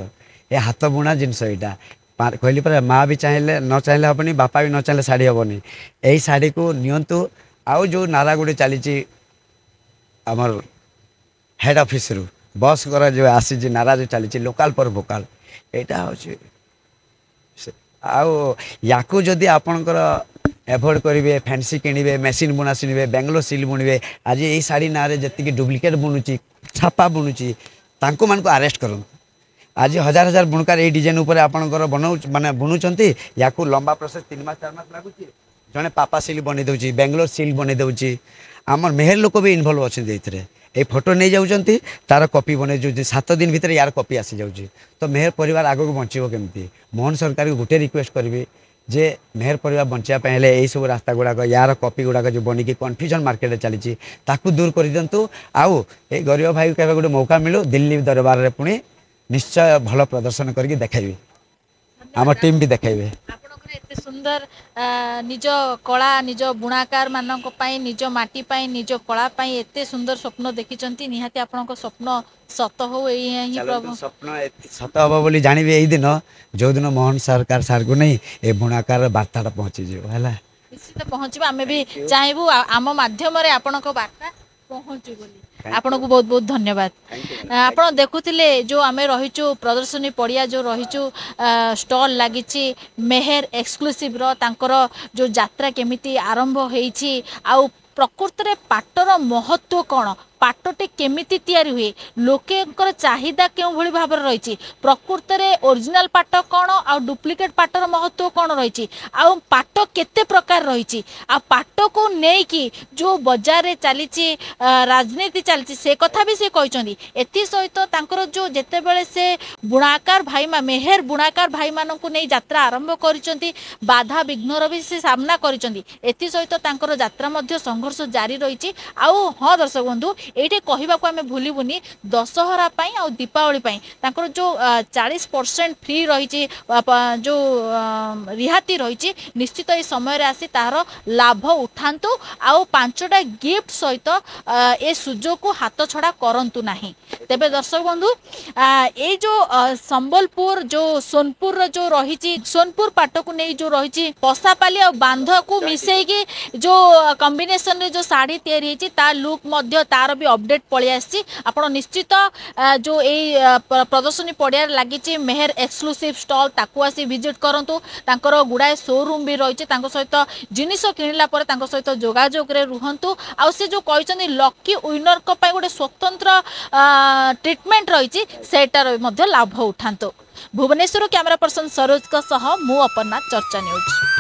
ये हाथ बुणा जिनस यहाँ कहली पर माँ भी चाहिए न चाहिए हेनी बापा भी न चाहिए शाढ़ी हेनी यही शाढ़ी को नियंतु आउ जो नारा गोटे चली आमर हेड ऑफिस रु बस कर जो आसी नारा जो चली लोकाल पर भोकाल यहाँ हूँ आकु जदि आपणकर एभोड करेंगे फैंसी किणवे मेसीन बुना शुणे बेंगलोर सिल बुणवे आज ये शाढ़ी ना जी डुप्लिकेट बुणुची छापा बुणुची तांको मान को अरेस्ट करूँ आज हजार हजार बुणकार ये डिजाइन उपर आपणकर बनाऊ माने बुणुंट या लंबा प्रोसेस 3 मास 4 मास लगुच जड़े पापा सिल बन दूसरी बेंगलोर सिल बन दूसरी आमर मेहर लोक भी इनवल्व अच्छे ये फोटो नहीं जाऊँच तार कॉपी बन 7 दिन भितर यार कॉपी आसी जाऊँगी तो मेहर परिवार आगक बचो केमती मोहन सरकार को गोटे रिक्वेस्ट करी जे मेहर परिवार बचापी यही सब रास्ता गुड़ाक यार कॉपी गुड़ाक जो बनिकी कन्फ्यूजन मार्केट चली दूर कर दिंतु आउ ये गरीब भाई को गोटे मौका मिलू दिल्ली दरबार में पुणी निश्चय भल प्रदर्शन करके देखाइबे आम टीम भी देखाइबे एते सुंदर निज कला निज बुणाकार मानक पई निज माटी पई निज कला पई एते सुंदर स्वप्न देखिचंती निहाती आपनक स्वप्न सत हो एही प्रभु स्वप्न सत हो बोली जानिबे एही दिन जो दिन मोहन सरकार सार को नहीं ए बुणाकार वार्ता पहुंची जो हैला निश्चित पहुंचबा हमें भी चाहेबू आम माध्यम रे आपनक वार्ता पहुंचू बोली आपन को बहुत बहुत धन्यवाद। आप देखुले जो आम रहीचु प्रदर्शनी पड़िया जो रहीचु स्टॉल लगी मेहर एक्सक्लूसिव जो यात्रा केमिति आरंभ होईची आउ प्रकृत में पाटर महत्व कौन पाटटे केमिति तैयारी हुए लोकेंकर चाहिदा क्यों भली भाव रही प्रकृत में ओरिजिनल पाट कौन आ डुप्लिकेट पाटर महत्व कौन रही आ पाट केते प्रकार रही आ पाट को लेकिन जो बजार चली राजनीति चली से कथा भी से कहते एथि सहित तांकर जो जेते बेले से बुणाकार भाई मेहर बुणाकार भाई मान को नहीं यात्रा आरंभ कर बाधा विघ्नर भी से सामना कर सहित तांकर यात्रा संघर्ष जारी रही हाँ दर्शक बंधु ये कहवा को आम भूलबुनि दशहरा आ दीपावली तांकर जो 40% फ्री रही जो रिहाती रही निश्चित ये समय आसी तार लाभ उठातु आउ 5टा गिफ्ट सहित ए सुजोग को हाथ छड़ा करंतु नहीं। तेबे दर्शक बंधु ये जो संबलपुर जो सोनपुर जो रही सोनपुर पाट को नहीं जो रही पसापाली और बांध को मिसेगी जो कॉम्बिनेशन रे जो साड़ी तैयारी होती ता लुक मध्य तार भी अपडेट पलि आसी आपण निश्चित जो ये प्रदर्शनी पड़िया लगी मेहर एक्सक्लूसिव स्टॉल ताकू आसी विजिट करंतु तांकर गुड़ाए शोरूम भी रही सहित जिनिस किणला पर सहित जोगाजोग रे रुहंतु आ से जो कहते लकी विनर को गोटे स्वतंत्र ट्रीटमेंट रही सेटार लाभ उठातु। भुवनेश्वर कैमरा पर्सन सरोज का सह मु अपर्णा चर्चा न्यूज।